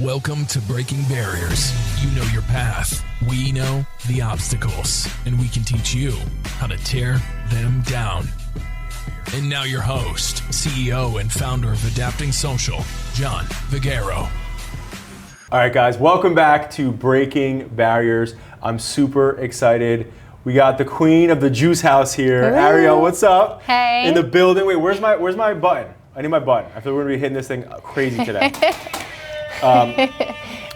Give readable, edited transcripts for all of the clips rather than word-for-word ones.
Welcome to Breaking Barriers. You know your path. We know the obstacles, and we can teach you how to tear them down. And now your host, CEO and founder of Adapting Social, John Vigero. All right, guys, welcome back to Breaking Barriers. I'm super excited. We got the queen of the juice house here. Ooh. Arielle, what's up? Hey. In the building. Wait, where's my button? I need my button. I feel we're gonna be hitting this thing crazy today.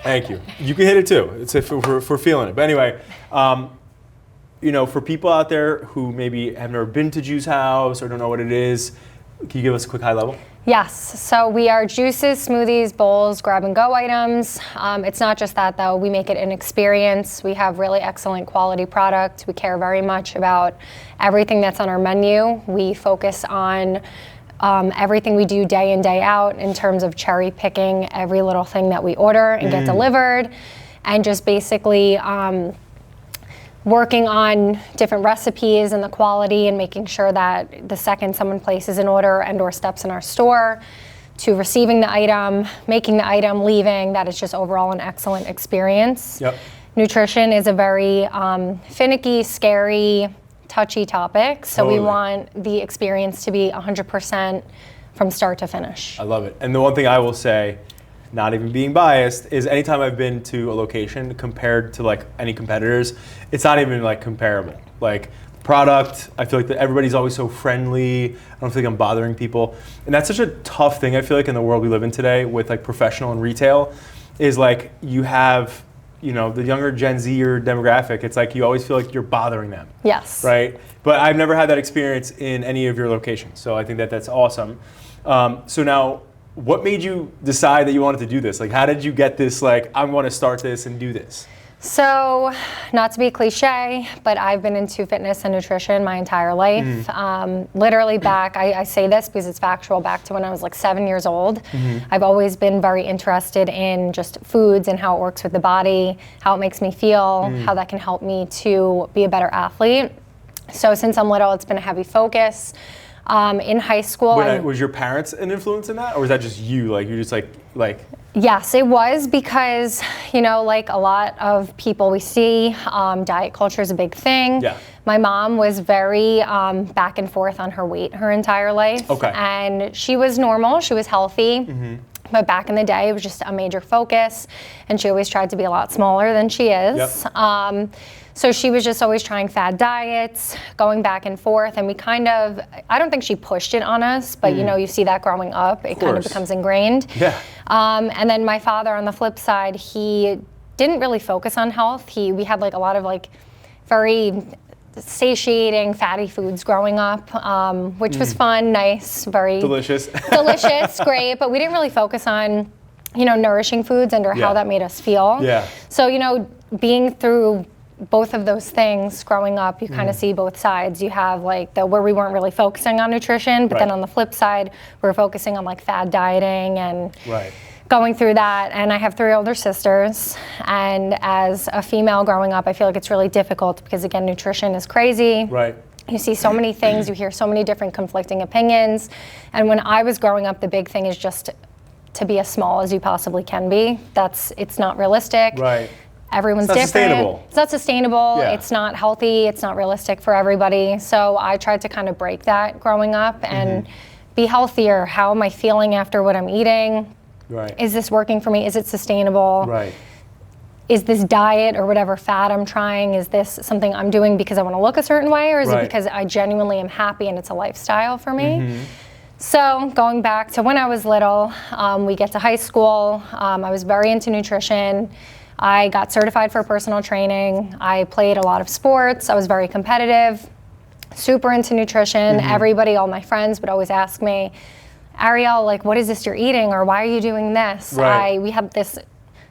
Thank you. You can hit it too. It's if we're feeling it. But anyway, for people out there who maybe have never been to Juice House or don't know what it is, can you give us a quick high level? Yes. So we are juices, smoothies, bowls, grab-and-go items. It's not just that, though. We make it an experience. We have really excellent quality product. We care very much about everything that's on our menu. We focus on everything we do day in, day out in terms of cherry picking every little thing that we order and get delivered, and just basically working on different recipes and the quality and making sure that the second someone places an order and or steps in our store to receiving the item, making the item, leaving, that it's just overall an excellent experience. Yep. Nutrition is a very finicky, scary, touchy topic, so totally. We want the experience to be 100% from start to finish. I love it. And the one thing I will say, not even being biased, is anytime I've been to a location compared to like any competitors, it's not even like comparable. Like product, I feel like that everybody's always so friendly. I don't feel like I'm bothering people. And that's such a tough thing, I feel like, in the world we live in today with like professional and retail, is like you have the younger Gen Z or demographic, it's like you always feel like you're bothering them. Yes. Right? But I've never had that experience in any of your locations. So I think that that's awesome. So now, what made you decide that you wanted to do this? Like, how did you get this, like, I want to start this and do this? So, not to be cliche, but I've been into fitness and nutrition my entire life. Literally back, I say this because it's factual, back to when I was like 7 years old. I've always been very interested in just foods and how it works with the body, how it makes me feel, how that can help me to be a better athlete. So since I'm little, it's been a heavy focus. In high school. Was your parents an influence in that, or was that just you? Like, you're just like? Yes, it was, because, like a lot of people we see, diet culture is a big thing. Yeah. My mom was very back and forth on her weight her entire life. Okay. And she was normal, she was healthy. But back in the day, it was just a major focus, and she always tried to be a lot smaller than she is. Yep. So she was just always trying fad diets, going back and forth, and we I don't think she pushed it on us, but you see that growing up, it kind of becomes ingrained. Yeah. And then my father, on the flip side, he didn't really focus on health. We had like a lot of like very satiating fatty foods growing up, which was fun, nice, very delicious, great, but we didn't really focus on nourishing foods and or how that made us feel. Yeah. So being through both of those things growing up, you kind of see both sides. You have like where we weren't really focusing on nutrition, but then on the flip side, we're focusing on like fad dieting and going through that. And I have 3 older sisters, and as a female growing up, I feel like it's really difficult because, again, nutrition is crazy. Right. You see so many things, you hear so many different conflicting opinions. And when I was growing up, the big thing is just to be as small as you possibly can be. It's not realistic. Right. Everyone's different. Sustainable. It's not sustainable. Yeah. It's not healthy. It's not realistic for everybody. So I tried to kind of break that growing up and be healthier. How am I feeling after what I'm eating? Right. Is this working for me? Is it sustainable? Right. Is this diet or whatever fad I'm trying, is this something I'm doing because I want to look a certain way, or is it because I genuinely am happy and it's a lifestyle for me? So going back to when I was little, we get to high school. I was very into nutrition. I got certified for personal training. I played a lot of sports. I was very competitive, super into nutrition. Everybody, all my friends would always ask me, Arielle, like, what is this you're eating, or why are you doing this? Right. We had this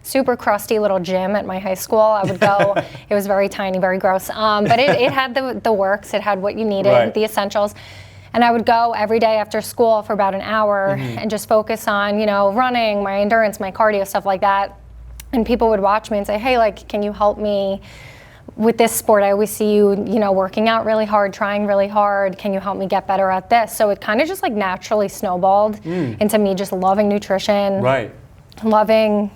super crusty little gym at my high school. I would go, it was very tiny, very gross, but it had the works, it had what you needed, the essentials. And I would go every day after school for about an hour and just focus on, running, my endurance, my cardio, stuff like that. And people would watch me and say, hey, like, can you help me with this sport? I always see you, working out really hard, trying really hard. Can you help me get better at this? So it kind of just like naturally snowballed into me just loving nutrition, loving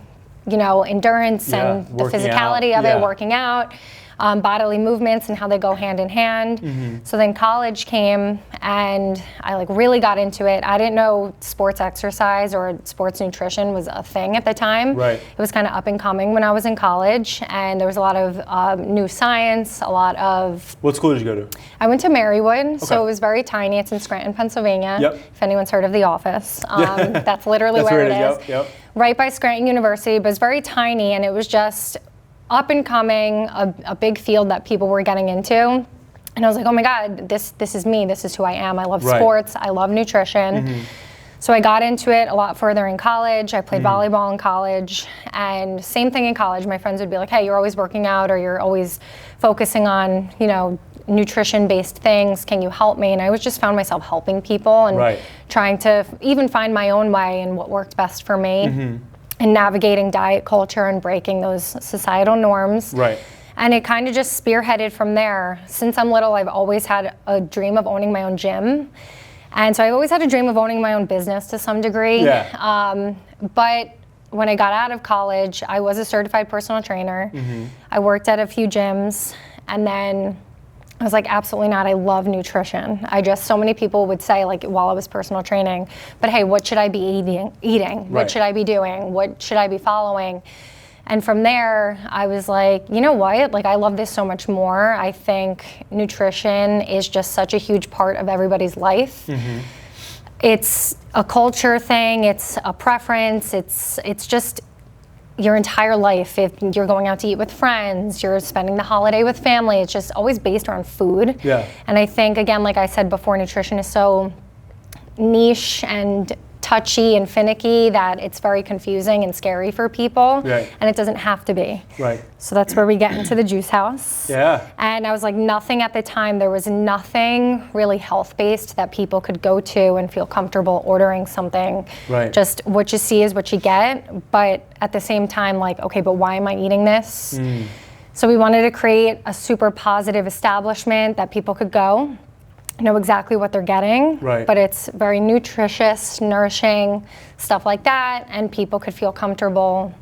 endurance and the physicality of it, working out, bodily movements and how they go hand in hand. So then college came and I really got into it. I didn't know sports exercise or sports nutrition was a thing at the time. Right. It was kind of up and coming when I was in college, and there was a lot of new science, a lot of... What school did you go to? I went to Marywood, so it was very tiny. It's in Scranton, Pennsylvania. Yep. If anyone's heard of The Office. That's literally where it is. Yep. Right by Scranton University, but it's very tiny, and it was just up and coming, a big field that people were getting into. And I was like, oh my God, this is me, this is who I am. I love sports, I love nutrition. So I got into it a lot further in college. I played volleyball in college, and same thing in college. My friends would be like, hey, you're always working out, or you're always focusing on, nutrition-based things. Can you help me? And I just found myself helping people and trying to even find my own way and what worked best for me. And navigating diet culture and breaking those societal norms. Right. And it kind of just spearheaded from there. Since I'm little, I've always had a dream of owning my own gym. And so I've always had a dream of owning my own business to some degree. Yeah. But when I got out of college, I was a certified personal trainer. I worked at a few gyms, and then I was like, absolutely not. I love nutrition. So many people would say, while I was personal training, but hey, what should I be eating? What should I be doing? What should I be following? And from there, I was like, you know what? I love this so much more. I think nutrition is just such a huge part of everybody's life. It's a culture thing. It's a preference. It's just your entire life. If you're going out to eat with friends, you're spending the holiday with family, it's just always based around food. Yeah. And I think, again, like I said before, nutrition is so niche and touchy and finicky that it's very confusing and scary for people. Right. And it doesn't have to be. Right. So that's where we get into the juice house. Yeah. And I was like, nothing at the time, there was nothing really health-based that people could go to and feel comfortable ordering something. Right. Just what you see is what you get. But at the same time, okay, but why am I eating this? So we wanted to create a super positive establishment that people could go, know exactly what they're getting, but it's very nutritious, nourishing, stuff like that, and people could feel comfortable,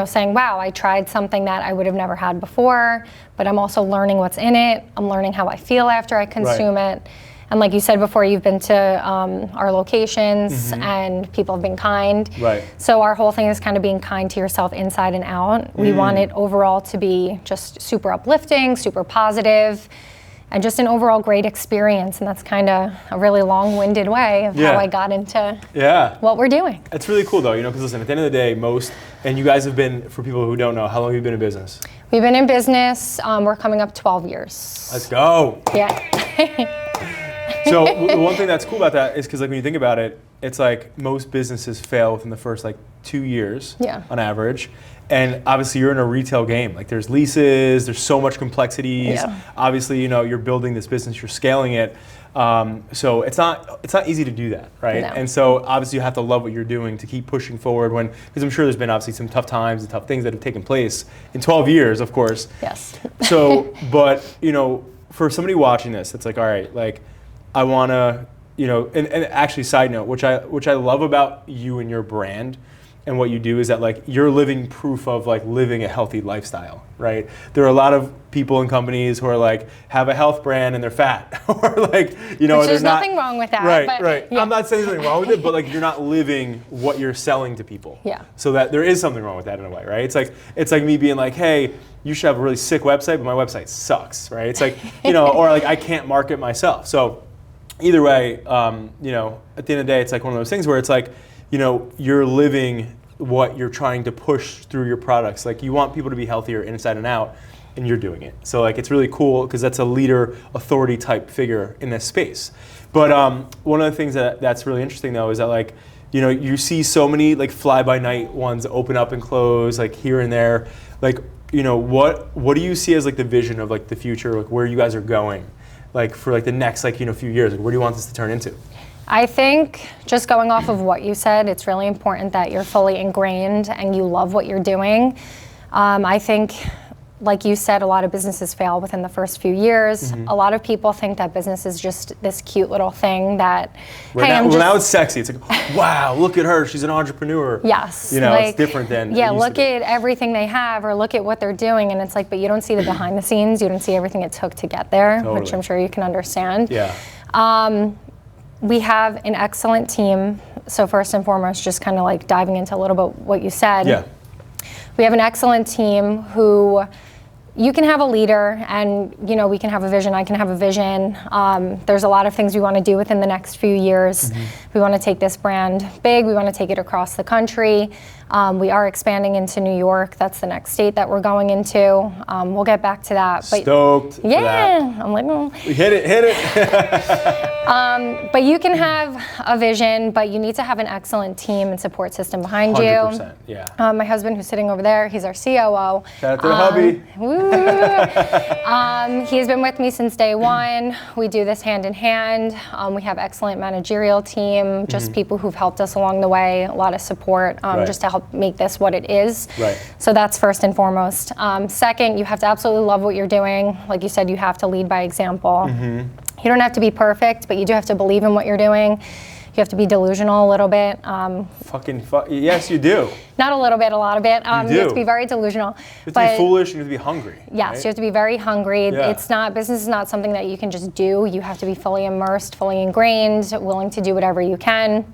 saying, wow, I tried something that I would have never had before, but I'm also learning what's in it, I'm learning how I feel after I consume it. And like you said before, you've been to our locations and people have been kind. So our whole thing is kind of being kind to yourself inside and out. We want it overall to be just super uplifting, super positive, and just an overall great experience. And that's kind of a really long-winded way of how I got into what we're doing. It's really cool though, because listen, at the end of the day, and you guys have been, for people who don't know, how long have you been in business? We've been in business, we're coming up 12 years. Let's go. Yeah. So the one thing that's cool about that is because when you think about it, it's like most businesses fail within the first 2 years on average. And obviously you're in a retail game. There's leases, there's so much complexities. Obviously, you're building this business, you're scaling it. So it's not easy to do that, right? No. And so obviously you have to love what you're doing to keep pushing forward because I'm sure there's been obviously some tough times and tough things that have taken place in 12 years, of course. Yes. So, but, for somebody watching this, it's all right, I want to, and actually side note, which I love about you and your brand and what you do is that you're living proof of living a healthy lifestyle, right? There are a lot of people and companies who are have a health brand and they're fat or there's nothing wrong with that. Right. Yeah. I'm not saying there's anything wrong with it, but you're not living what you're selling to people. Yeah. So that there is something wrong with that in a way, right? It's like me being hey, you should have a really sick website, but my website sucks, right? It's or I can't market myself. So either way, at the end of the day, it's one of those things where it's you're living what you're trying to push through your products. You want people to be healthier inside and out, and you're doing it. So it's really cool because that's a leader, authority type figure in this space. But one of the things that's really interesting though is that you see so many fly by night ones open up and close here and there. What do you see as the vision of the future, where you guys are going, for the next few years? Where do you want this to turn into? I think just going off of what you said, it's really important that you're fully ingrained and you love what you're doing. I think like you said, a lot of businesses fail within the first few years. A lot of people think that business is just this cute little thing that, now it's sexy. It's like, wow, look at her. She's an entrepreneur. Yes. It's different than look at everything they have or look at what they're doing. And it's like, but you don't see the behind the scenes. You don't see everything it took to get there, which I'm sure you can understand. Yeah. We have an excellent team. So first and foremost, just kind of like diving into a little bit what you said. Yeah. We have an excellent team who you can have a leader and, we can have a vision, I can have a vision. There's a lot of things we want to do within the next few years. We want to take this brand big. We want to take it across the country. We are expanding into New York. That's the next state that we're going into. We'll get back to that. But stoked for that. I'm like, Hit it. But you can have a vision, but you need to have an excellent team and support system behind 100%, you. Yeah. My husband, who's sitting over there, he's our COO. Shout out to the hubby. He's been with me since day one. We do this hand in hand. We have excellent managerial team, just people who've helped us along the way, a lot of support, just to help make this what it is. Right. So that's first and foremost. Second, you have to absolutely love what you're doing. Like you said, you have to lead by example. You don't have to be perfect, but you do have to believe in what you're doing. You have to be delusional a little bit. Yes, you do. Not a little bit, a lot of it. You have to be very delusional. You have to be foolish, you have to be hungry. Yes, right? You have to be very hungry. Yeah. Business is not something that you can just do. You have to be fully immersed, fully ingrained, willing to do whatever you can.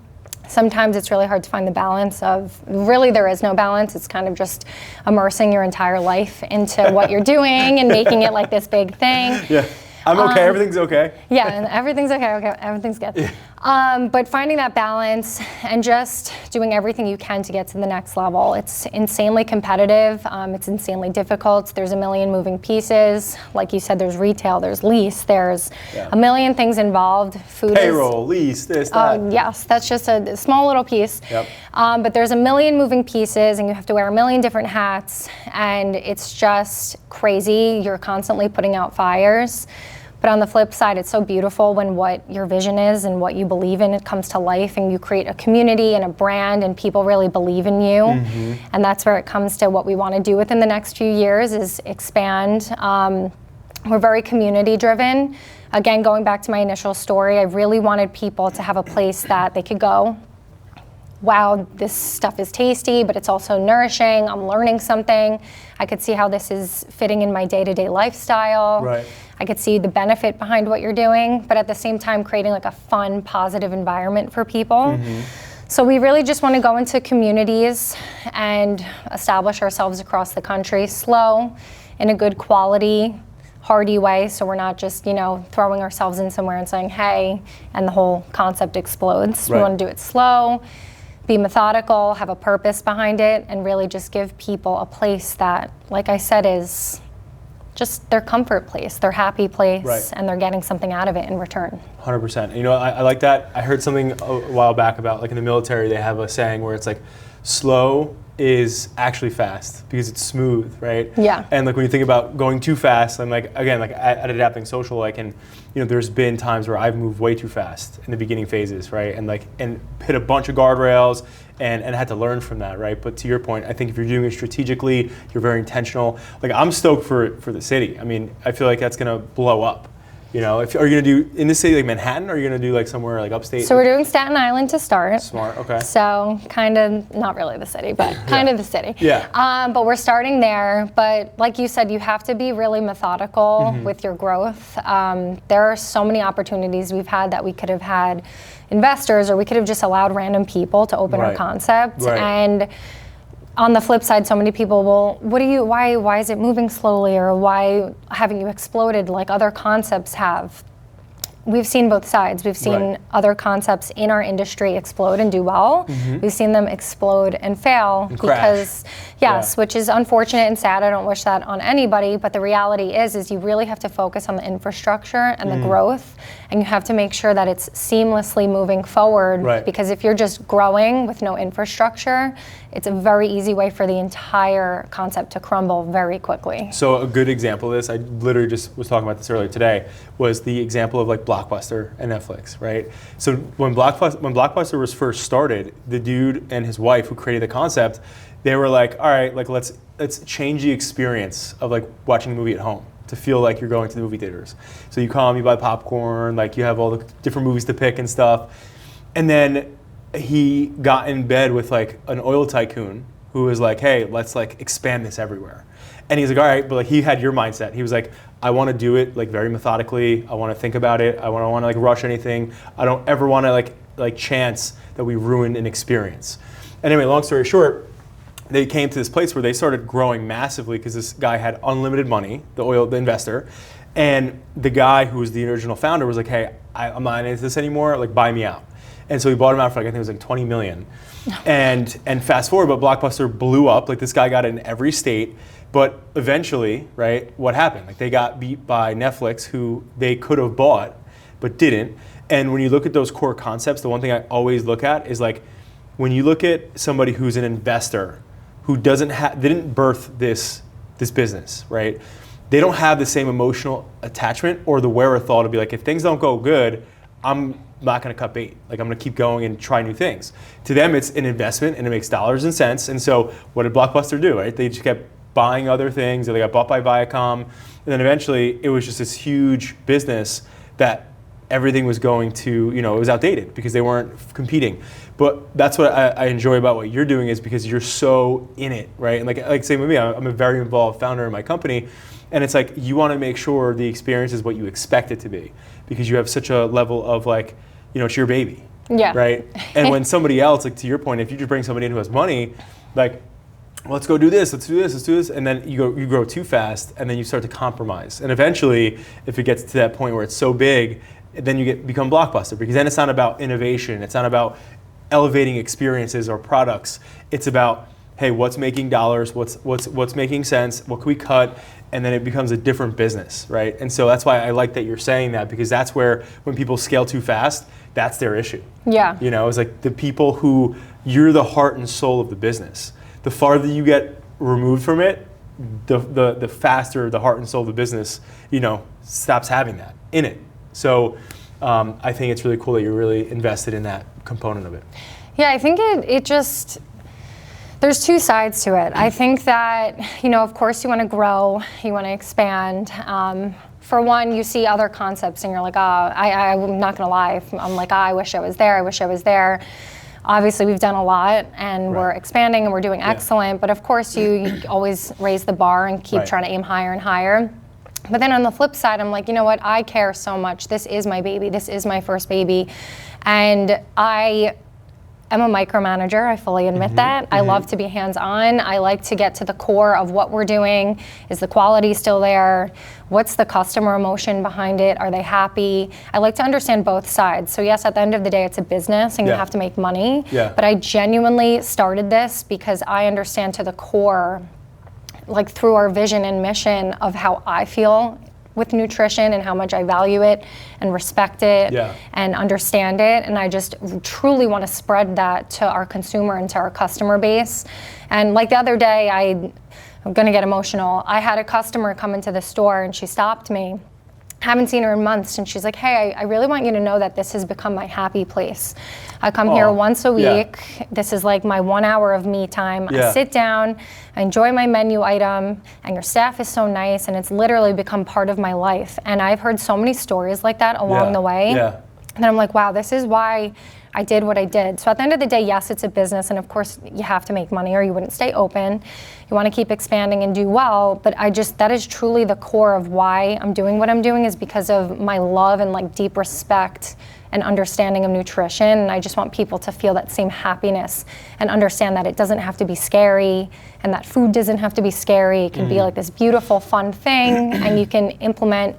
Sometimes it's really hard to find the balance of, really there is no balance. It's kind of just immersing your entire life into what you're doing and making it like this big thing. Yeah. I'm okay, everything's okay. Yeah, and everything's okay, everything's good. Yeah. But finding that balance and just doing everything you can to get to the next level. It's insanely competitive, it's insanely difficult. There's a million moving pieces. Like you said, there's retail, there's lease, there's a million things involved. Payroll, lease, this, that. Yes, that's just a small little piece. Yep. But there's a million moving pieces and you have to wear a million different hats and it's just crazy. You're constantly putting out fires. But on the flip side, it's so beautiful when what your vision is and what you believe in, it comes to life and you create a community and a brand and people really believe in you. And that's where it comes to what we want to do within the next few years is expand. We're very community driven. Again, going back to my initial story, I really wanted people to have a place that they could go. Wow, this stuff is tasty, but it's also nourishing. I'm learning something. I could see how this is fitting in my day-to-day lifestyle. Right. I could see the benefit behind what you're doing, but at the same time creating like a fun, positive environment for people. So we really just want to go into communities and establish ourselves across the country, slow, in a good quality, hardy way, so we're not just, throwing ourselves in somewhere and saying, hey, and the whole concept explodes. Right. We want to do it slow, be methodical, have a purpose behind it, and really just give people a place that, like I said, is just their comfort place, their happy place, right. And they're getting something out of it in return. 100%. I like that. I heard something a while back about, like in the military, they have a saying where it's like, slow is actually fast because it's smooth, right? Yeah. And like when you think about going too fast, I'm like, again, like at Adapting Social, like, and there's been times where I've moved way too fast in the beginning phases, right? And hit a bunch of guardrails and had to learn from that, right? But to your point, I think if you're doing it strategically, you're very intentional. Like I'm stoked for the city. I mean, I feel like that's gonna blow up. Are you gonna do in this city like Manhattan, or are you gonna do like somewhere like upstate? So we're doing Staten Island to start. Smart, okay. So kind of, not really the city, but kind of the city. Yeah. But we're starting there. But like you said, you have to be really methodical with your growth. There are so many opportunities we've had that we could have had investors, or we could have just allowed random people to open our concept. Right. And on the flip side, so many people will, why is it moving slowly, or why haven't you exploded like other concepts have? We've seen both sides. We've seen other concepts in our industry explode and do well. We've seen them explode and fail and because, which is unfortunate and sad. I don't wish that on anybody, but the reality is you really have to focus on the infrastructure and the growth, and you have to make sure that it's seamlessly moving forward. Right. Because if you're just growing with no infrastructure, it's a very easy way for the entire concept to crumble very quickly. So a good example of this, I literally just was talking about this earlier today, was the example of like Blockbuster and Netflix, right? So when Blockbuster was first started, the dude and his wife who created the concept, they were like, all right, like let's let's change the experience of like watching a movie at home to feel like you're going to the movie theaters. So you come, you buy popcorn, like you have all the different movies to pick and stuff. And then he got in bed with like an oil tycoon who was like, hey, let's like expand this everywhere. And he's like, all right, but like he had your mindset. He was like, I want to do it like very methodically. I want to think about it. I want to like rush anything. I don't ever want to like chance that we ruin an experience. Anyway, long story short, they came to this place where they started growing massively because this guy had unlimited money, the investor, and the guy who was the original founder was like, hey, I'm not into this anymore, like buy me out. And so he bought him out for like, I think it was like 20 million. And fast forward, but Blockbuster blew up, like this guy got it in every state, but eventually, right, what happened? Like they got beat by Netflix, who they could have bought, but didn't. And when you look at those core concepts, the one thing I always look at is like, when you look at somebody who's an investor, who didn't birth this business, right? They don't have the same emotional attachment or the wherewithal to be like, if things don't go good, I'm not going to cut bait. Like I'm going to keep going and try new things. To them, it's an investment and it makes dollars and cents. And so, what did Blockbuster do? Right? They just kept buying other things. They got bought by Viacom, and then eventually, it was just this huge business that everything was going to, it was outdated because they weren't competing. But that's what I enjoy about what you're doing is because you're so in it, right? And like same with me, I'm a very involved founder in my company, and it's like you want to make sure the experience is what you expect it to be because you have such a level of like, it's your baby, right? And when somebody else, like to your point, if you just bring somebody in who has money, like, let's go do this, let's do this, and then you grow too fast, and then you start to compromise. And eventually, if it gets to that point where it's so big, then you become Blockbuster because then it's not about innovation, it's not about elevating experiences or products. It's about, hey, what's making dollars, what's making sense, what can we cut, and then it becomes a different business, right? And so that's why I like that you're saying that because that's where when people scale too fast, that's their issue. Yeah. It's like the people who you're the heart and soul of the business. The farther you get removed from it, the faster the heart and soul of the business, stops having that in it. So I think it's really cool that you're really invested in that component of it. Yeah, I think it just, there's two sides to it. I think that, of course you want to grow, you want to expand. For one, you see other concepts and you're like, I'm not going to lie. I'm like, I wish I was there. Obviously, we've done a lot and we're expanding and we're doing excellent. But of course, you always raise the bar and keep trying to aim higher and higher. But then on the flip side, I'm like, you know what? I care so much. This is my baby. This is my first baby. And I am a micromanager. I fully admit that. I love to be hands-on. I like to get to the core of what we're doing. Is the quality still there? What's the customer emotion behind it? Are they happy? I like to understand both sides. So yes, at the end of the day, it's a business and you have to make money. But I genuinely started this because I understand to the core, like through our vision and mission of how I feel with nutrition and how much I value it and respect it and understand it. And I just truly want to spread that to our consumer and to our customer base. And like the other day, I'm gonna get emotional. I had a customer come into the store and she stopped me. Haven't seen her in months, and she's like, hey, I really want you to know that this has become my happy place. I come here once a week. This is like my 1 hour of me time. I sit down, I enjoy my menu item, and your staff is so nice, and it's literally become part of my life. And I've heard so many stories like that along the way. And I'm like, wow, this is why I did what I did. So at the end of the day, yes, it's a business, and of course you have to make money or you wouldn't stay open. You want to keep expanding and do well, but that is truly the core of why I'm doing what I'm doing, is because of my love and like deep respect and understanding of nutrition. And I just want people to feel that same happiness and understand that it doesn't have to be scary, and that food doesn't have to be scary. It can be like this beautiful, fun thing, and you can implement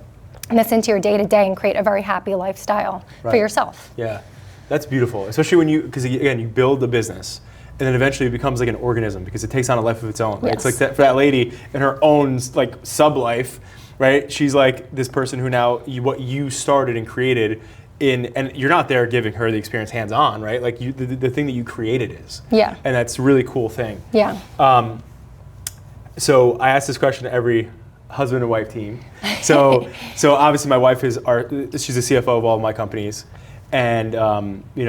this into your day-to-day and create a very happy lifestyle for yourself. Yeah, that's beautiful, especially because again, you build the business, and then eventually it becomes like an organism because it takes on a life of its own. Right? It's like that for that lady in her own like sub-life, right? She's like this person who now what you started and created and you're not there giving her the experience hands-on, right? Like the thing that you created is. Yeah. And that's a really cool thing. Yeah. So I asked this question to every husband and wife team. So obviously my wife she's the CFO of all of my companies. And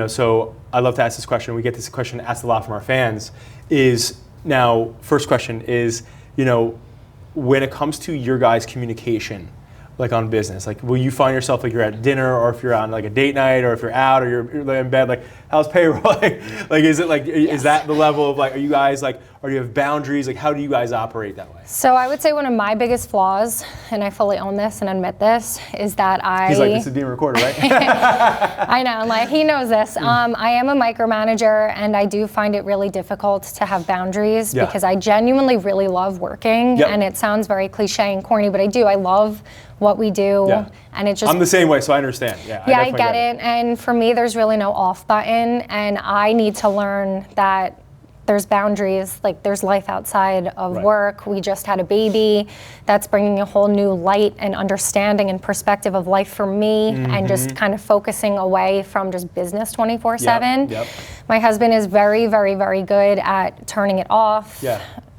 so I love to ask this question. We get this question asked a lot from our fans. First question is, when it comes to your guys' communication, like on business, like will you find yourself like you're at dinner, or if you're on like a date night, or if you're out, or you're in bed, like how's payroll? like is it like, is that the level of like, are you guys like, or do you have boundaries? Like how do you guys operate that way? So I would say one of my biggest flaws, and I fully own this and admit this, is that He's like, this is being recorded, right? I know, like he knows this. I am a micromanager, and I do find it really difficult to have boundaries because I genuinely really love working, and it sounds very cliche and corny, but I do. I love what we do, and it just— I'm the same way, so I understand. I get it. And for me, there's really no off button, and I need to learn that there's boundaries, like there's life outside of work. We just had a baby. That's bringing a whole new light and understanding and perspective of life for me, and just kind of focusing away from just business 24/7. My husband is very, very, very good at turning it off.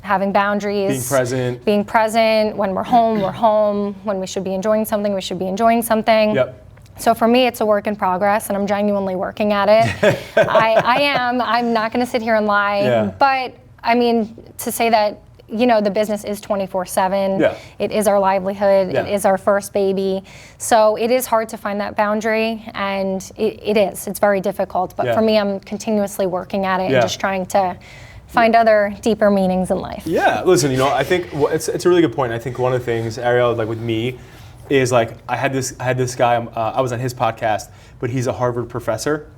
Having boundaries, being present. When we're home. When we should be enjoying something, we should be enjoying something. So for me, it's a work in progress, and I'm genuinely working at it. I am. I'm not going to sit here and lie. But I mean, to say that, the business is 24/7. It is our livelihood. It is our first baby. So it is hard to find that boundary, and it is. It's very difficult. But for me, I'm continuously working at it and just trying to find other deeper meanings in life. Listen, I think it's a really good point. I think one of the things, Arielle, like with me, is like I had this guy. I was on his podcast, but he's a Harvard professor,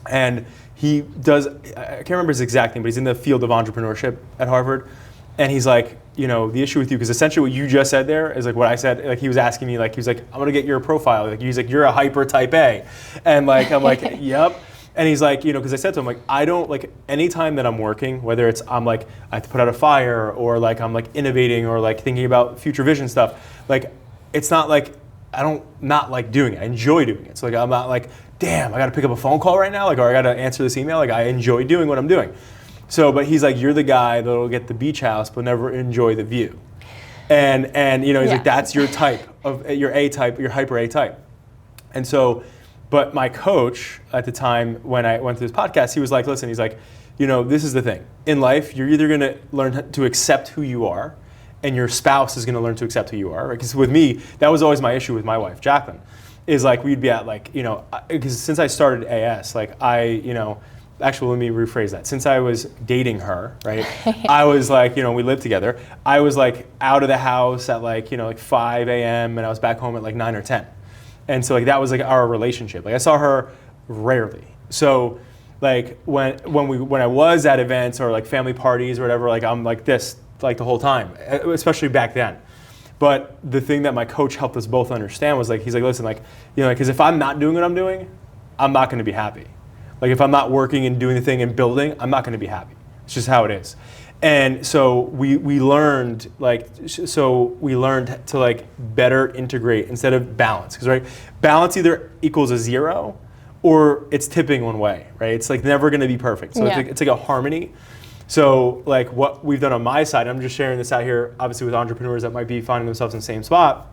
and he does. I can't remember his exact name, but he's in the field of entrepreneurship at Harvard, and he's like, the issue with you, because essentially what you just said there is like what I said. Like he was asking me, like he was like, I'm gonna get your profile. Like he's like, you're a hyper type A, and like I'm like, yep. And he's like, because I said to him, like, I don't, like, anytime that I'm working, whether it's I'm like, I have to put out a fire, or like I'm like innovating, or like thinking about future vision stuff, like, it's not like, I don't not like doing it. I enjoy doing it. So like, I'm not like, damn, I gotta pick up a phone call right now, like, or I gotta answer this email. Like, I enjoy doing what I'm doing. So, but he's like, you're the guy that'll get the beach house, but never enjoy the view. And he's like, that's your type of, your A type, your hyper A type. And so, but my coach at the time when I went to this podcast, he was like, listen, he's like, this is the thing. In life, you're either gonna learn to accept who you are, and your spouse is gonna learn to accept who you are. Because with me, that was always my issue with my wife, Jacqueline, is like we'd be at like, because since I started AS, like actually let me rephrase that. Since I was dating her, right, I was like, we lived together. I was like out of the house at like, like 5 a.m. and I was back home at like 9 or 10. And so like that was like our relationship. Like I saw her rarely. So like when I was at events or like family parties or whatever, like I'm like this like the whole time, especially back then. But the thing that my coach helped us both understand was like, he's like, listen, like, because if I'm not doing what I'm doing, I'm not going to be happy. Like if I'm not working and doing the thing and building, I'm not going to be happy. It's just how it is. And so we learned to like better integrate instead of balance, because right, balance either equals a 0 or it's tipping one way, right? It's like never going to be perfect. So it's like a harmony. So like what we've done on my side, I'm just sharing this out here, obviously with entrepreneurs that might be finding themselves in the same spot,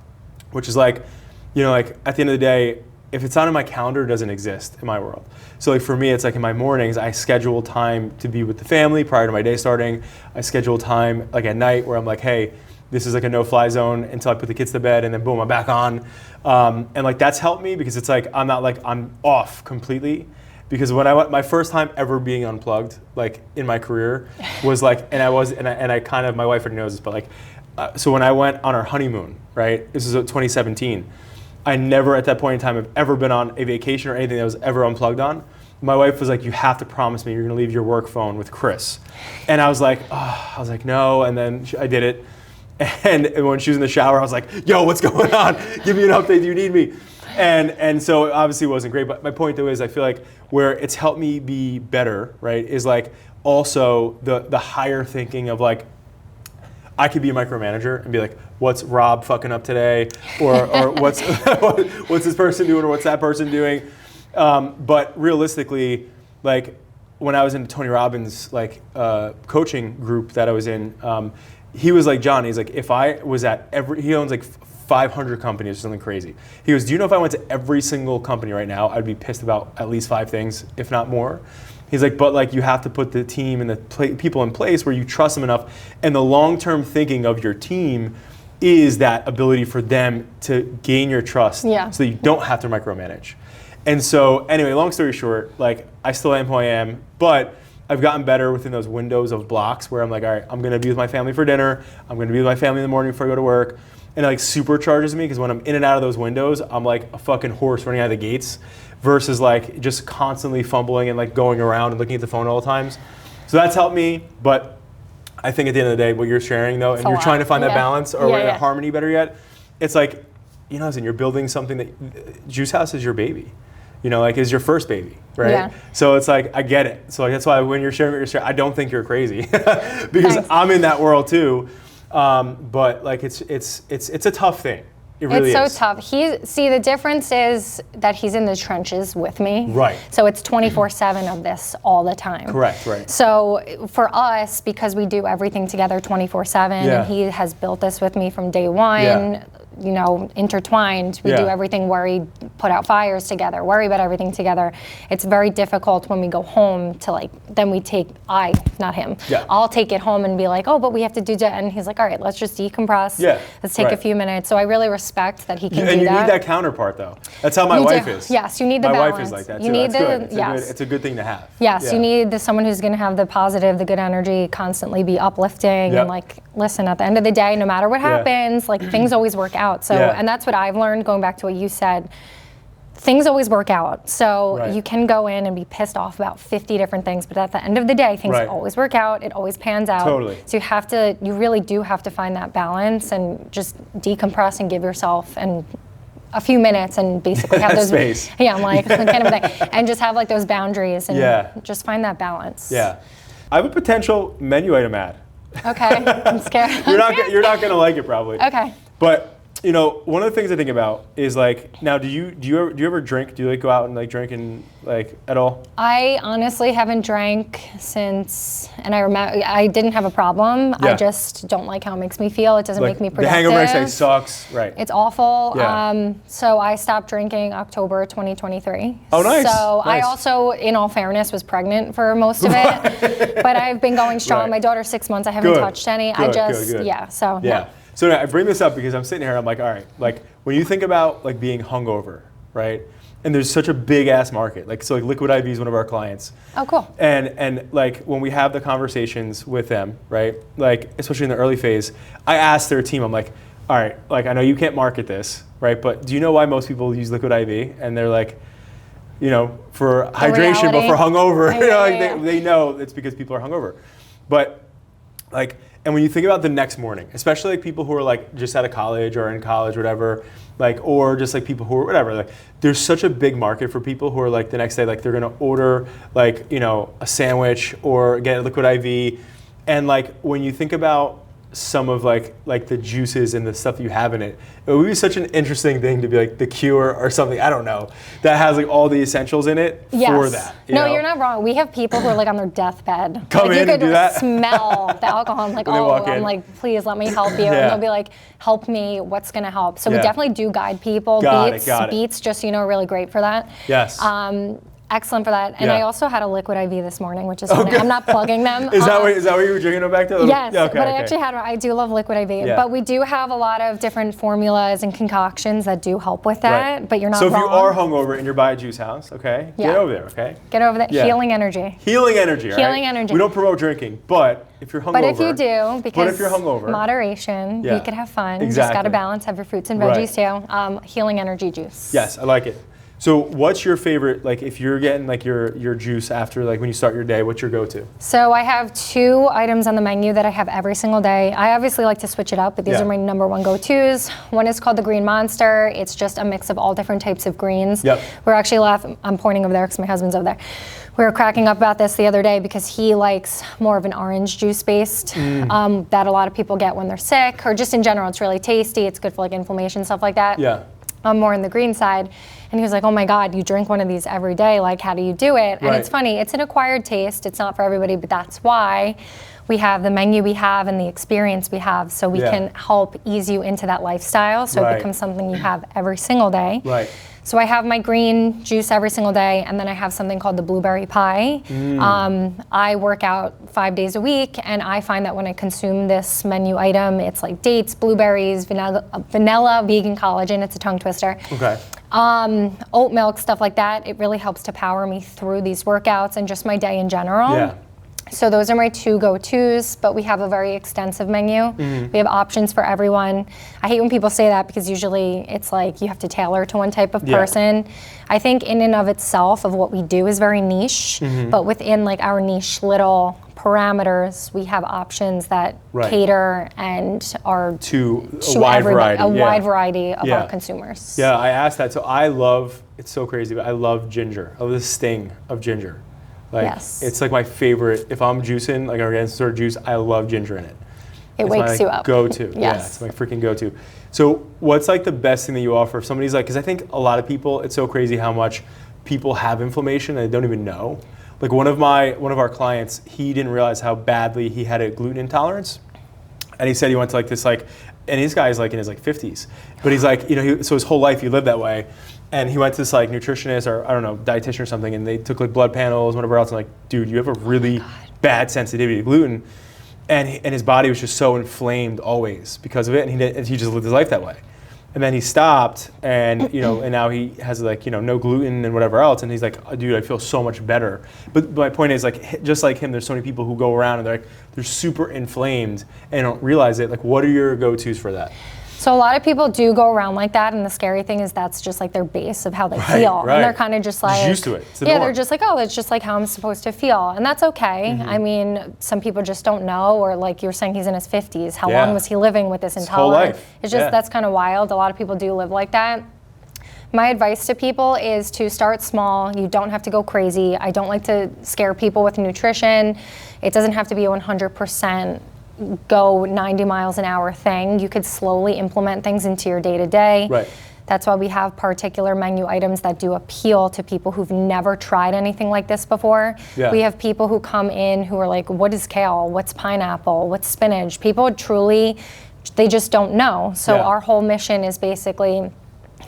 which is like, like at the end of the day, if it's not in my calendar, it doesn't exist in my world. So like for me, it's like in my mornings, I schedule time to be with the family prior to my day starting. I schedule time like at night where I'm like, hey, this is like a no-fly zone until I put the kids to bed, and then boom, I'm back on. And like that's helped me because it's like I'm not like I'm off completely. Because when I went, my first time ever being unplugged, like in my career, was like, and I kind of, my wife already knows this, but like, so when I went on our honeymoon, right? This is 2017. I never at that point in time have ever been on a vacation or anything that was ever unplugged on. My wife was like, you have to promise me you're gonna leave your work phone with Chris. And I was like, no, and then I did it. And when she was in the shower, I was like, yo, what's going on? Give me an update, do you need me? And so it obviously wasn't great, but my point though is I feel like where it's helped me be better, right, is like also the higher thinking of like, I could be a micromanager and be like, what's Rob fucking up today? Or what's this person doing or what's that person doing? But realistically, like when I was in Tony Robbins' like coaching group that I was in, he was like, John, he's like, if I was at he owns like 500 companies or something crazy. He goes, do you know if I went to every single company right now, I'd be pissed about at least 5 things, if not more. He's like, but like you have to put the team and the people in place where you trust them enough, and the long-term thinking of your team is that ability for them to gain your trust, so that you don't have to micromanage. And so anyway, long story short, like I still am who I am, but I've gotten better within those windows of blocks where I'm like, all right, I'm gonna be with my family for dinner, I'm gonna be with my family in the morning before I go to work, and it like supercharges me because when I'm in and out of those windows, I'm like a fucking horse running out of the gates versus like just constantly fumbling and like going around and looking at the phone all the times. So that's helped me, but I think at the end of the day, what you're sharing though, and you're trying to find that balance or that harmony better yet, it's like, you know, listen, you're building something that Juice House is your baby. You know, like is your first baby, right? Yeah. So it's like, I get it. So like, that's why when you're sharing what you're sharing, I don't think you're crazy because I'm in that world too. But like, it's a tough thing. It really is. It's so tough. See, the difference is that he's in the trenches with me. Right. So it's 24/7 of this all the time. Correct, right. So for us, because we do everything together 24/7, and he has built this with me from day one, you know, intertwined. We do everything, worry, put out fires together, worry about everything together. It's very difficult when we go home to like, then we take, not him. Yeah. I'll take it home and be like, oh, but we have to do that. And he's like, all right, let's just decompress. Yeah. Let's take a few minutes. So I really respect that he can do that. And you need that counterpart though. That's how my wife is. Yes, you need the balance. My wife is like that too. You need it's a good thing to have. Yes, you need someone who's going to have the positive, the good energy, constantly be uplifting and like, listen, at the end of the day, no matter what happens, like things always work out. So, and that's what I've learned going back to what you said. Things always work out. So you can go in and be pissed off about 50 different things, but at the end of the day, things always work out. It always pans out. Totally. So you really do have to find that balance and just decompress and give yourself and a few minutes and basically have those space. Yeah, I'm like kind of thing, and just have like those boundaries and just find that balance. Yeah, I have a potential menu item ad. Okay, I'm scared. You're not gonna like it probably. Okay. But you know, one of the things I think about is like, now do you ever drink? Do you like go out and like drink and like at all? I honestly haven't drank since, and I remember I didn't have a problem. I just don't like how it makes me feel. It doesn't make me productive. The hangover next day sucks, right? It's awful. Yeah. So I stopped drinking October 2023. Oh, nice. So I also, in all fairness, was pregnant for most of it, but I've been going strong. My daughter's 6 months. I haven't touched any. Good. So. Yeah. So I bring this up because I'm sitting here, I'm like, all right, like when you think about like being hungover, right? And there's such a big ass market. Like, so like Liquid IV is one of our clients. Oh, cool. And like when we have the conversations with them, right? Like, especially in the early phase, I asked their team, I'm like, all right, like I know you can't market this, right? But do you know why most people use Liquid IV? And they're like, you know, for hydration, but for hungover, you know, like they know it's because people are hungover. But like, and when you think about the next morning, especially like people who are like just out of college or in college, or whatever, like, or just like people who are whatever, like there's such a big market for people who are like the next day, like they're gonna order like, you know, a sandwich or get a Liquid IV. And like, when you think about some of like the juices and the stuff you have in it, it would be such an interesting thing to be like the cure or something, I don't know, that has like all the essentials in it for that. You're not wrong. We have people who are like on their deathbed. Come in and do that? You could smell the alcohol. I'm like, I'm like, please let me help you. And they'll be like, help me, what's gonna help? So we definitely do guide people. Got it. Beets, just so you know, are really great for that. Yes. Excellent for that. And I also had a Liquid IV this morning, which is funny. I'm not plugging them. Is that what you were drinking them back to? Yes, but I actually had, I do love Liquid IV. Yeah. But we do have a lot of different formulas and concoctions that do help with that, but you're not wrong. So if you are hungover and you're by a Juice House, okay, get over there, okay? Get over there. Healing energy. Healing energy, right? Healing energy. We don't promote drinking, but if you're hungover. But if you do, because if you're hungover, moderation, you could have fun. Exactly. You just got to balance, have your fruits and veggies too. Healing energy juice. Yes, I like it. So what's your favorite, like if you're getting like your juice after like when you start your day, what's your go-to? So I have 2 items on the menu that I have every single day. I obviously like to switch it up, but these are my number 1 go-tos. One is called the Green Monster. It's just a mix of all different types of greens. Yep. We're actually I'm pointing over there because my husband's over there. We were cracking up about this the other day because he likes more of an orange juice based that a lot of people get when they're sick, or just in general. It's really tasty. It's good for like inflammation, stuff like that. Yeah. I'm more in the green side. And he was like, oh my God, you drink one of these every day. Like, how do you do it? And it's funny, it's an acquired taste. It's not for everybody, but that's why we have the menu we have and the experience we have, so we can help ease you into that lifestyle, so it becomes something you have every single day. Right. So I have my green juice every single day, and then I have something called the blueberry pie. I work out 5 days a week, and I find that when I consume this menu item, it's like dates, blueberries, vanilla, vegan collagen, it's a tongue twister. Okay. Oat milk, stuff like that. It really helps to power me through these workouts and just my day in general. Yeah. So those are my 2 go-tos, but we have a very extensive menu. We have options for everyone. I hate when people say that because usually it's like you have to tailor to one type of person. I think in and of itself of what we do is very niche, but within like our niche little parameters, we have options that cater and are to a wide variety. Wide variety of our consumers. Yeah, I asked that. So I love, it's so crazy, but I love ginger. I love the sting of ginger. Like, it's like my favorite. If I'm juicing, like I'm getting some sort of juice, I love ginger in it. It wakes you up. Go-to. Yeah, it's my freaking go-to. So what's like the best thing that you offer? If somebody's like, because I think a lot of people, it's so crazy how much people have inflammation and they don't even know. Like one of our clients, he didn't realize how badly he had a gluten intolerance, and he said he went to like this like, and this guy's like in his like 50s, but he's like, you know, so his whole life he lived that way. And he went to this like nutritionist or I don't know, dietitian or something, and they took like blood panels, whatever else, and like, dude, you have a really bad sensitivity to gluten, and his body was just so inflamed always because of it, and he just lived his life that way. And then he stopped, and you know, and now he has like, you know, no gluten and whatever else, and he's like, oh, dude, I feel so much better. But my point is, like, just like him, there's so many people who go around and they're like, they're super inflamed and don't realize it. Like, what are your go-tos for that? So a lot of people do go around like that, and the scary thing is that's just like their base of how they feel. And they're kind of just like, used to it. It's the norm. They're just like, oh, that's just like how I'm supposed to feel. And that's okay. I mean, some people just don't know, or like you're saying he's in his 50s. How long was he living with this intolerance? Whole life. It's just, that's kind of wild. A lot of people do live like that. My advice to people is to start small. You don't have to go crazy. I don't like to scare people with nutrition. It doesn't have to be a 100% go 90 miles an hour thing. You could slowly implement things into your day-to-day. Right. That's why we have particular menu items that do appeal to people who've never tried anything like this before. Yeah. We have people who come in who are like, what is kale? What's pineapple? What's spinach? People truly, they just don't know. So our whole mission is basically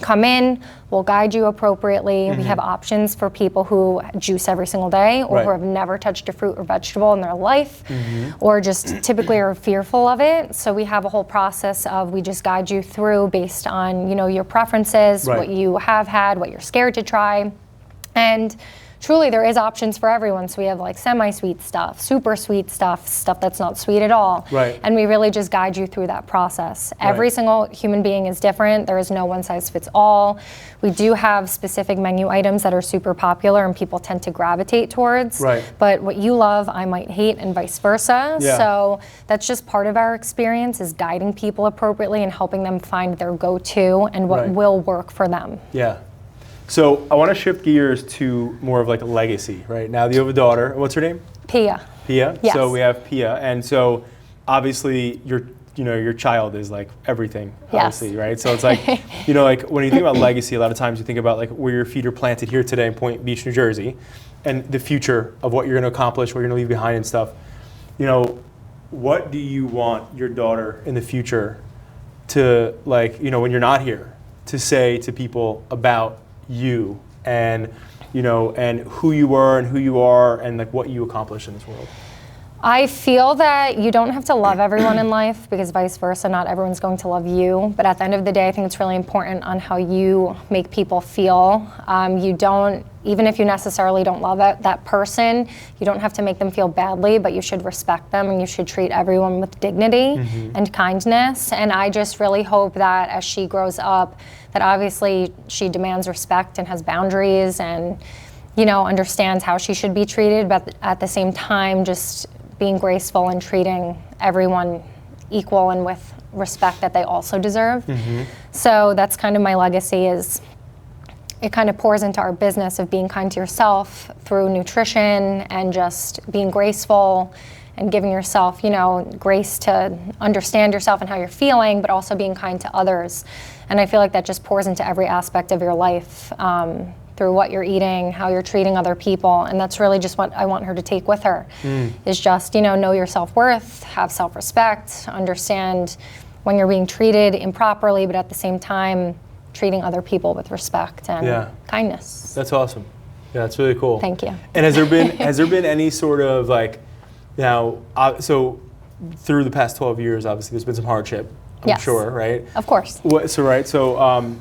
come in, we'll guide you appropriately. We have options for people who juice every single day, or who have never touched a fruit or vegetable in their life, or just typically are fearful of it. So we have a whole process of, we just guide you through based on, you know, your preferences, what you have had, what you're scared to try. And truly there is options for everyone. So we have like semi-sweet stuff, super sweet stuff, stuff that's not sweet at all. And we really just guide you through that process. Every single human being is different. There is no one size fits all. We do have specific menu items that are super popular and people tend to gravitate towards. But what you love, I might hate, and vice versa. So that's just part of our experience, is guiding people appropriately and helping them find their go-to and what will work for them. So I want to shift gears to more of like a legacy, right? Now you have a daughter. What's her name? Pia. Pia? Yes. So we have Pia. And so obviously your child is like everything, obviously, right? So it's like, you know, like when you think about legacy, a lot of times you think about like where your feet are planted here today in Point Beach, New Jersey, and the future of what you're going to accomplish, what you're going to leave behind and stuff. You know, what do you want your daughter in the future to, like, you know, when you're not here, to say to people about you and, you know, and who you were and who you are and like what you accomplished in this world? I feel that you don't have to love everyone in life, because vice versa, not everyone's going to love you. But at the end of the day, I think it's really important on how you make people feel. You don't, even if you necessarily don't love that person, you don't have to make them feel badly, but you should respect them and you should treat everyone with dignity and kindness. And I just really hope that as she grows up, that obviously she demands respect and has boundaries and, you know, understands how she should be treated, but at the same time, just being graceful and treating everyone equal and with respect that they also deserve. So that's kind of my legacy, is it kind of pours into our business of being kind to yourself through nutrition and just being graceful and giving yourself, you know, grace to understand yourself and how you're feeling, but also being kind to others. And I feel like that just pours into every aspect of your life, through what you're eating, how you're treating other people, and that's really just what I want her to take with her, is just, know your self-worth, have self-respect, understand when you're being treated improperly, but at the same time, treating other people with respect and kindness. That's awesome. Yeah, that's really cool. Thank you. And has there been any sort of like, now, so through the past 12 years, obviously there's been some hardship, I'm sure, right? Of course. So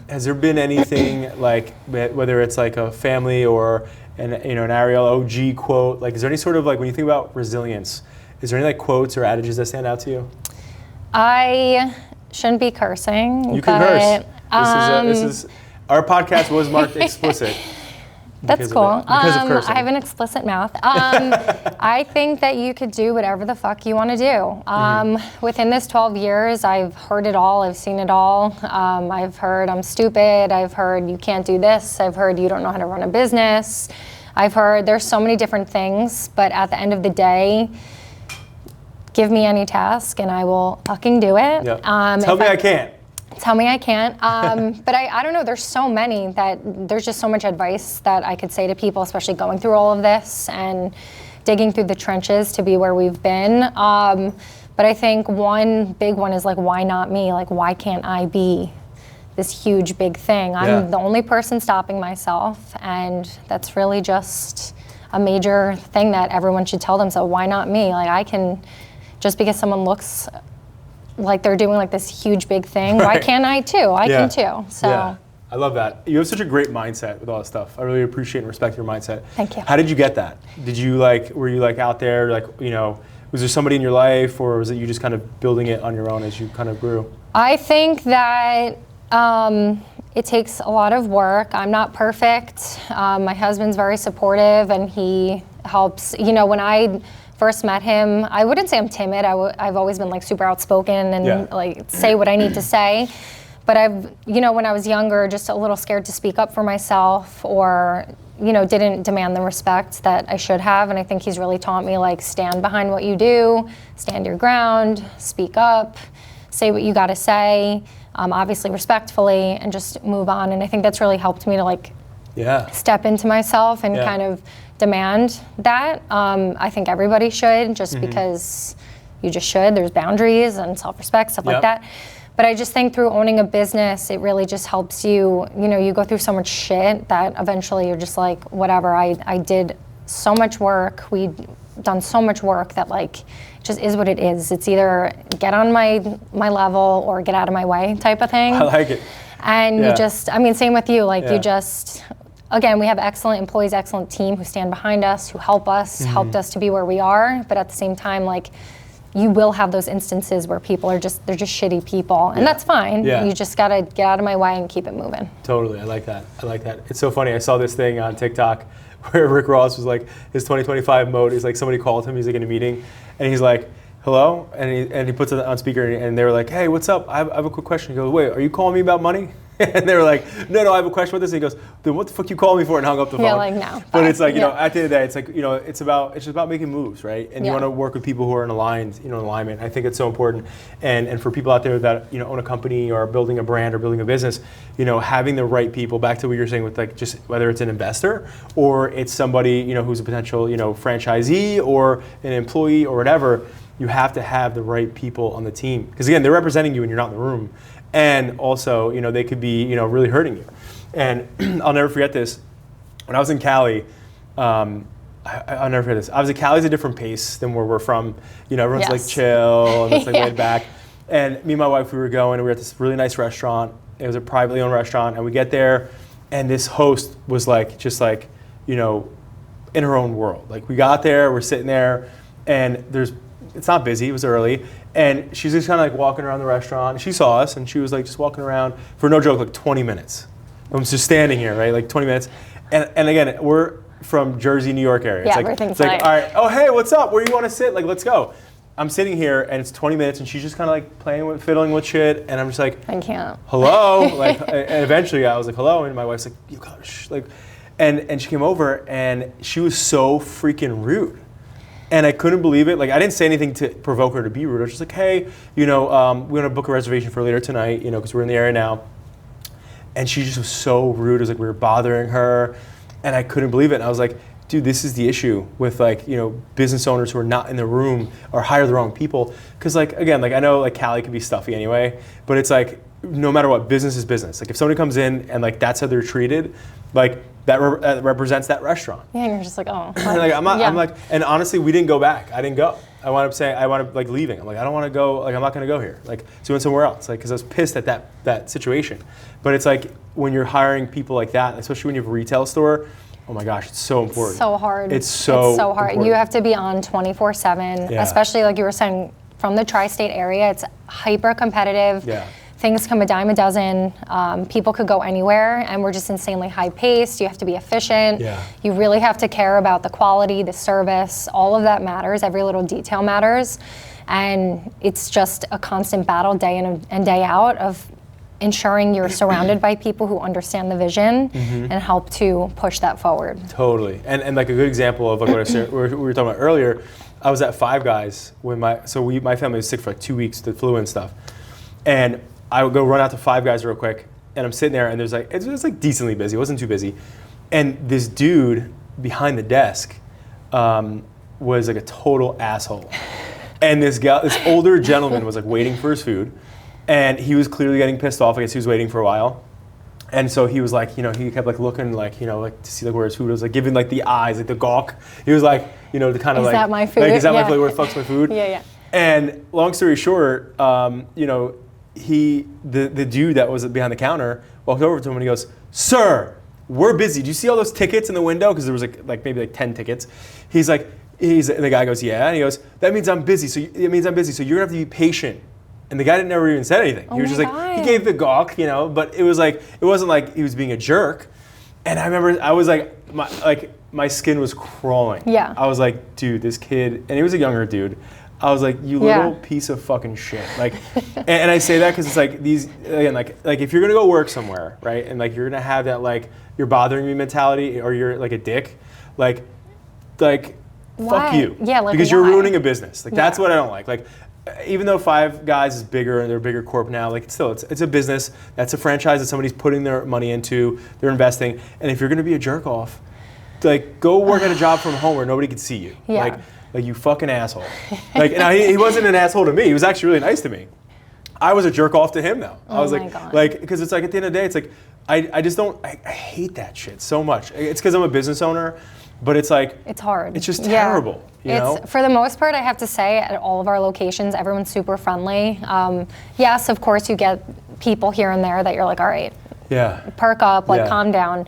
has there been anything like, whether it's like a family or an Arielle OG quote, like is there any sort of like, when you think about resilience, is there any like quotes or adages that stand out to you? I shouldn't be cursing. You can curse. This is our podcast was marked explicit. That's cool. Because of cursing. I have an explicit mouth. I think that you could do whatever the fuck you want to do. Within this 12 years, I've heard it all. I've seen it all. I've heard I'm stupid. I've heard you can't do this. I've heard you don't know how to run a business. I've heard there's so many different things, but at the end of the day, give me any task and I will fucking do it. Yep. Tell me I can't. Tell me I can't. But I don't know, there's so many that there's just so much advice that I could say to people, especially going through all of this and digging through the trenches to be where we've been. But I think one big one is like, why not me? Like, why can't I be this huge, big thing? I'm the only person stopping myself, and that's really just a major thing that everyone should tell themselves. Why not me? Like, I can, just because someone looks like they're doing like this huge big thing, why can't I too? I can too. So I love that. You have such a great mindset with all this stuff. I really appreciate and respect your mindset. Thank you. How did you get that? Were you like out there, like, was there somebody in your life, or was it you just kind of building it on your own as you kind of grew? I think that it takes a lot of work. I'm not perfect. My husband's very supportive and he helps. When I first met him, I wouldn't say I'm timid. I've always been like super outspoken and like say what I need to say. But when I was younger, just a little scared to speak up for myself, or, didn't demand the respect that I should have. And I think he's really taught me, like, stand behind what you do, stand your ground, speak up, say what you gotta say, obviously respectfully, and just move on. And I think that's really helped me to like step into myself and kind of demand that. I think everybody should, just because you just should. There's boundaries and self-respect, stuff like that. But I just think through owning a business, it really just helps you, you go through so much shit that eventually you're just like, whatever, I did so much work, we've done so much work that like, it just is what it is. It's either get on my level or get out of my way type of thing. I like it. And you just, same with you, like you just, again, we have excellent employees, excellent team who stand behind us, who help us, helped us to be where we are. But at the same time, like, you will have those instances where people are they're just shitty people. And that's fine. You just gotta get out of my way and keep it moving. Totally, I like that. It's so funny, I saw this thing on TikTok where Rick Ross was like, his 2025 mode is like, somebody called him, he's like in a meeting, and he's like, hello? And he puts it on speaker, and they were like, hey, what's up? I have a quick question. He goes, wait, are you calling me about money? And they were like, no, I have a question about this. And he goes, then what the fuck you calling me for? And hung up the phone. Yeah, like, no. But it's like, at the end of the day, it's like, it's just about making moves, right? And you want to work with people who are in alignment. I think it's so important. And for people out there that, own a company or are building a brand or building a business, having the right people, back to what you're saying with like, just whether it's an investor or it's somebody, who's a potential, franchisee or an employee or whatever, you have to have the right people on the team. Because again, they're representing you when you're not in the room. And also, they could be, really hurting you. And I'll never forget this. When I was in Cali, I'll never forget this. I was at Cali's a different pace than where we're from. Everyone's like chill and it's like laid back. And me and my wife, we were at this really nice restaurant. It was a privately owned restaurant. And we get there, and this host was like, just like, in her own world. Like, we got there, we're sitting there, and it's not busy, it was early, and she's just kind of like walking around the restaurant. She saw us, and she was like just walking around for no joke, like 20 minutes. I was just standing here, right, like 20 minutes. And again, we're from Jersey, New York area. Yeah, it's like, all right, oh, hey, what's up? Where do you want to sit? Like, let's go. I'm sitting here, and it's 20 minutes, and she's just kind of like fiddling with shit, and I'm just like, I can't. Hello? Like, and eventually I was like, hello, and my wife's like, you gosh, like, and she came over, and she was so freaking rude. And I couldn't believe it. Like, I didn't say anything to provoke her to be rude. I was just like, hey, we're gonna book a reservation for later tonight, because we're in the area now. and she just was so rude. It was like we were bothering her, and I couldn't believe it. And I was like, dude, this is the issue with like, you know, business owners who are not in the room or hire the wrong people. Because like, again, like I know like Cali can be stuffy anyway, but it's like, no matter what, business is business. Like if somebody comes in and like that's how they're treated, like that represents that restaurant. Yeah, and you're just like, oh. Like I'm not, I'm like, and honestly, we didn't go back. I didn't go. I wound up like leaving. I'm like, I don't want to go. Like I'm not going to go here. Like so we went somewhere else. Like because I was pissed at that situation. But it's like when you're hiring people like that, especially when you have a retail store. Oh my gosh, it's so important. So hard. It's so hard. important. You have to be on 24/7, especially like you were saying, from the tri-state area. It's hyper competitive. Yeah. Things come a dime a dozen. People could go anywhere, and we're just insanely high paced. You have to be efficient. Yeah. You really have to care about the quality, the service. All of that matters. Every little detail matters, and it's just a constant battle day in and day out of ensuring you're surrounded by people who understand the vision and help to push that forward. Totally, and like a good example of like what we were talking about earlier. I was at Five Guys when my family was sick for like 2 weeks, the flu and stuff, and I would go run out to Five Guys real quick, and I'm sitting there, and there's like it's like decently busy. It wasn't too busy, and this dude behind the desk was like a total asshole, and this older gentleman was like waiting for his food, and he was clearly getting pissed off. I guess he was waiting for a while, and so he was like, you know, he kept like looking like, you know, like to see like where his food was, like giving like the eyes, like the gawk. He was like, you know, the kind of like, is that my food? Like, is that my food? Where the fuck's my food? Yeah. And long story short, you know. The dude that was behind the counter walked over to him and he goes, "Sir, we're busy. Do you see all those tickets in the window?" Because there was like maybe like 10 tickets. And the guy goes, "Yeah." And he goes, "That means I'm busy. So it means I'm busy. So you're gonna have to be patient." And the guy never even said anything. He was just like, he gave the gawk, you know. But it was like, it wasn't like he was being a jerk. And I remember I was like, my skin was crawling. Yeah. I was like, dude, this kid, and he was a younger dude. I was like, you little piece of fucking shit. Like, and I say that because it's like these, again, like if you're gonna go work somewhere, right, and like you're gonna have that like you're bothering me mentality, or you're like a dick, like fuck you. Yeah, like because you're ruining a business. Like that's what I don't like. Like, even though Five Guys is bigger and they're a bigger corp now, like it's a business. That's a franchise that somebody's putting their money into. They're investing, and if you're gonna be a jerk off, like go work at a job from home where nobody can see you. Yeah. Like you fucking asshole. Like now he wasn't an asshole to me. He was actually really nice to me. I was a jerk off to him though. I was like because it's like at the end of the day, it's like I just don't. I hate that shit so much. It's because I'm a business owner, but it's like it's hard. It's just terrible. You know? For the most part, I have to say, at all of our locations, everyone's super friendly. Yes, of course, you get people here and there that you're like, all right, perk up, like calm down.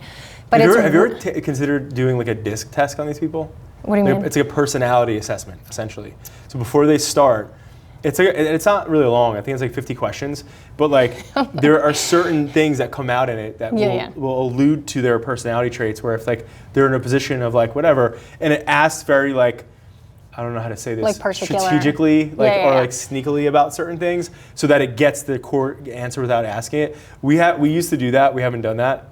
But have you ever considered doing like a disc test on these people? What do you mean? It's like a personality assessment, essentially. So before they start, it's not really long. I think it's like 50 questions, but like there are certain things that come out in it that will allude to their personality traits. Where if like they're in a position of like whatever, and it asks very like, I don't know how to say this, like particular, strategically, like or like sneakily about certain things, so that it gets the core answer without asking it. We used to do that. We haven't done that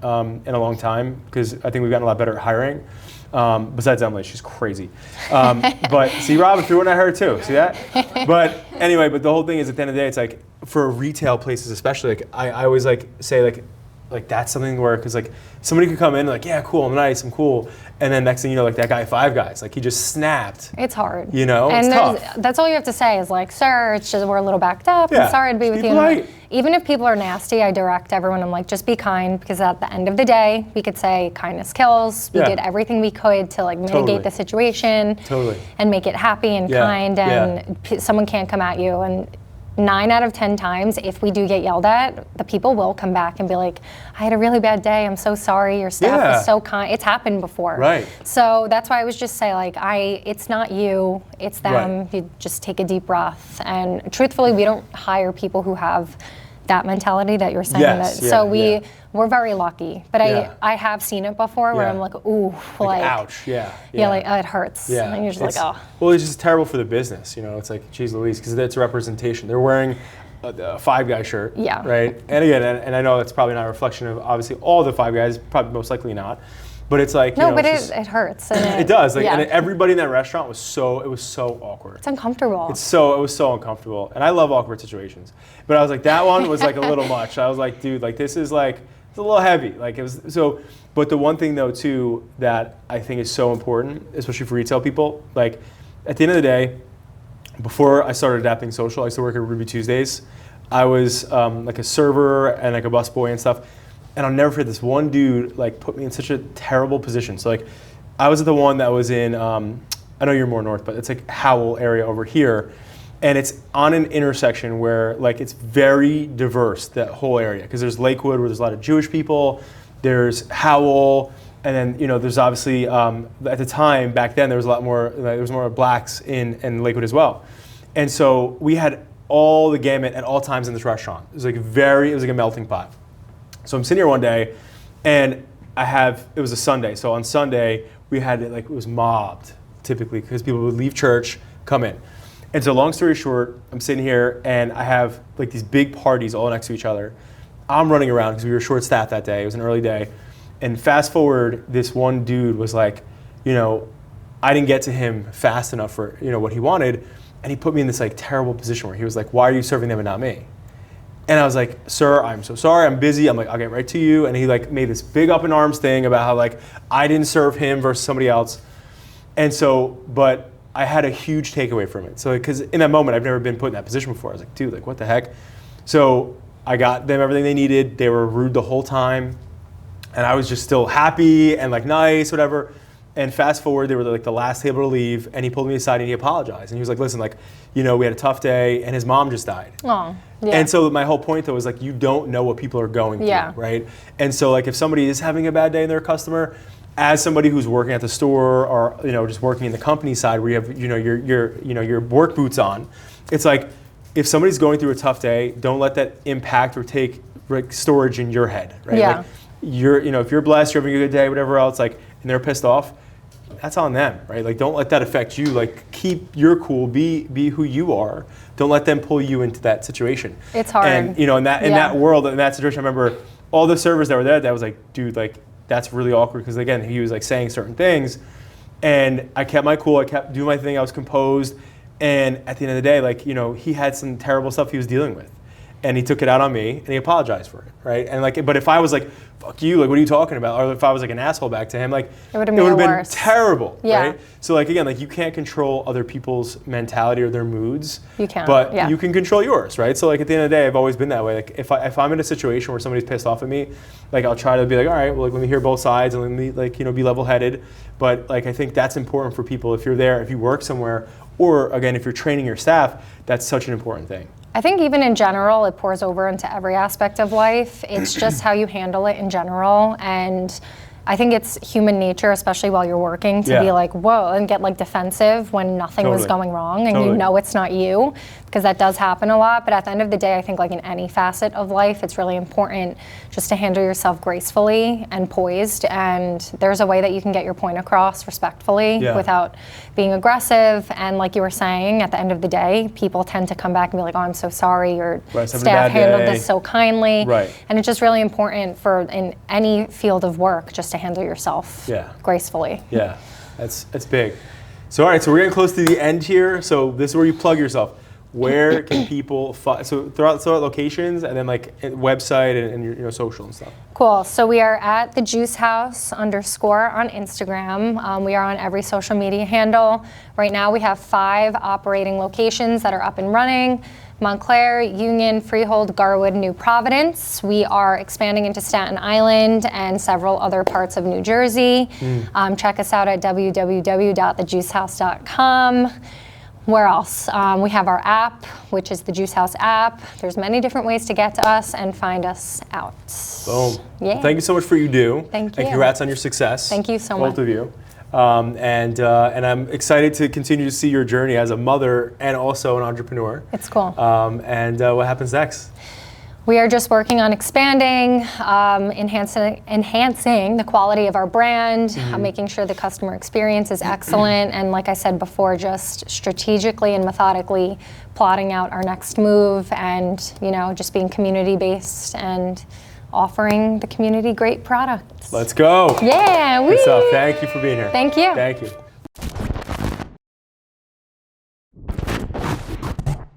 in a long time because I think we've gotten a lot better at hiring. Besides Emily, she's crazy. But see, Robin threw one at her too. See that? But anyway, but the whole thing is at the end of the day, it's like for retail places especially, like I always like say like that's something where, because like somebody could come in like, yeah, cool, I'm nice, I'm cool, and then next thing you know, like that guy Five Guys, like he just snapped. It's hard. You know, and it's tough. That's all you have to say is like, sir, it's just we're a little backed up. I'm sorry to be with you. Polite. Even if people are nasty, I direct everyone. I'm like, just be kind, because at the end of the day, we could say kindness kills. We did everything we could to like mitigate the situation and make it happy and kind, and someone can't come at you. And 9 out of 10 times, if we do get yelled at, the people will come back and be like, I had a really bad day, I'm so sorry, your staff was so kind. It's happened before. Right. So that's why I always just say, like, it's not you, it's them. You just take a deep breath. And truthfully, we don't hire people who have that mentality that you're saying. So we're very lucky. But I have seen it before where I'm like, ooh, like ouch, like it hurts. Yeah. And you're just like, oh. Well, it's just terrible for the business, you know. It's like, geez Louise, because it's a representation. They're wearing a Five Guy shirt, right? And again, and I know that's probably not a reflection of obviously all the Five Guys, probably most likely not. But it's like, no, you know, but it hurts. And it does. Like, and everybody in that restaurant was so awkward. It's uncomfortable. It was so uncomfortable. And I love awkward situations. But I was like, that one was like a little much. I was like, dude, like this is like it's a little heavy. Like it was so. But the one thing though too that I think is so important, especially for retail people, like at the end of the day, before I started adapting social, I used to work at Ruby Tuesdays. I was like a server and like a busboy and stuff. And I'll never forget this one dude like put me in such a terrible position. So like I was at the one that was in, I know you're more north, but it's like Howell area over here. And it's on an intersection where like it's very diverse, that whole area. Because there's Lakewood where there's a lot of Jewish people. There's Howell, and then there's obviously at the time back then there was a lot more. There was more blacks in Lakewood as well, and so we had all the gamut at all times in this restaurant. It was like a melting pot. So I'm sitting here one day, and it was a Sunday. So on Sunday we had it was mobbed typically because people would leave church, come in, and so long story short, I'm sitting here and I have like these big parties all next to each other. I'm running around because we were short-staffed that day. It was an early day. And fast forward, this one dude was like, I didn't get to him fast enough for, what he wanted. And he put me in this like terrible position where he was like, why are you serving them and not me? And I was like, sir, I'm so sorry, I'm busy. I'm like, I'll get right to you. And he like made this big up in arms thing about how like I didn't serve him versus somebody else. And so, but I had a huge takeaway from it. So, because in that moment, I've never been put in that position before. I was like, dude, like what the heck? So I got them everything they needed. They were rude the whole time. And I was just still happy and like nice, whatever. And fast forward, they were like the last table to leave, and he pulled me aside and he apologized. And he was like, listen, like, we had a tough day, and his mom just died. Oh, yeah. And so my whole point though is like, you don't know what people are going through, right? And so like if somebody is having a bad day and they're a customer, as somebody who's working at the store or just working in the company side where you have your work boots on, it's like if somebody's going through a tough day, don't let that impact or take storage in your head, right? Yeah. Like, if you're blessed, you're having a good day, whatever else, like, and they're pissed off, that's on them, right? Like, don't let that affect you. Like, keep your cool, be who you are. Don't let them pull you into that situation. It's hard. And in that world, in that situation, I remember all the servers that were there. That was like, dude, like, that's really awkward because again, he was like saying certain things, and I kept my cool. I kept doing my thing. I was composed, and at the end of the day, like, he had some terrible stuff he was dealing with. And he took it out on me, and he apologized for it, right? And like, but if I was like, "Fuck you," like, what are you talking about? Or if I was like an asshole back to him, like, it would have been terrible, right? So like again, like you can't control other people's mentality or their moods. You can't, but you can control yours, right? So like at the end of the day, I've always been that way. Like if I'm in a situation where somebody's pissed off at me, like I'll try to be like, all right, well, like, let me hear both sides and let me like be level-headed. But like I think that's important for people. If you're there, if you work somewhere, or again, if you're training your staff, that's such an important thing. I think even in general, it pours over into every aspect of life. It's just how you handle it in general. And I think it's human nature, especially while you're working, to be like, whoa, and get like defensive when nothing was going wrong and you know it's not you, because that does happen a lot. But at the end of the day, I think like in any facet of life, it's really important just to handle yourself gracefully and poised. And there's a way that you can get your point across respectfully without being aggressive. And like you were saying, at the end of the day, people tend to come back and be like, oh, I'm so sorry, your staff handled this so kindly. Right. And it's just really important for in any field of work just to handle yourself gracefully. Yeah, that's big. So all right, so we're getting close to the end here. So this is where you plug yourself. Where can people so throw out locations and then like website and your social and stuff? Cool. So we are at the Juice House _ on Instagram. We are on every social media handle. Right now we have 5 operating locations that are up and running: Montclair, Union, Freehold, Garwood, New Providence. We are expanding into Staten Island and several other parts of New Jersey. Check us out at www.thejuicehouse.com. Where else? We have our app, which is the Juice House app. There's many different ways to get to us and find us out. Boom. Yeah. Well, thank you so much for what you do. Thank you. And congrats on your success. Thank you so much. Both of you. And I'm excited to continue to see your journey as a mother and also an entrepreneur. It's cool. And what happens next? We are just working on expanding, enhancing the quality of our brand, making sure the customer experience is excellent, and like I said before, just strategically and methodically plotting out our next move, and just being community-based and offering the community great products. Let's go. Yeah. Good stuff. Thank you for being here. Thank you. Thank you.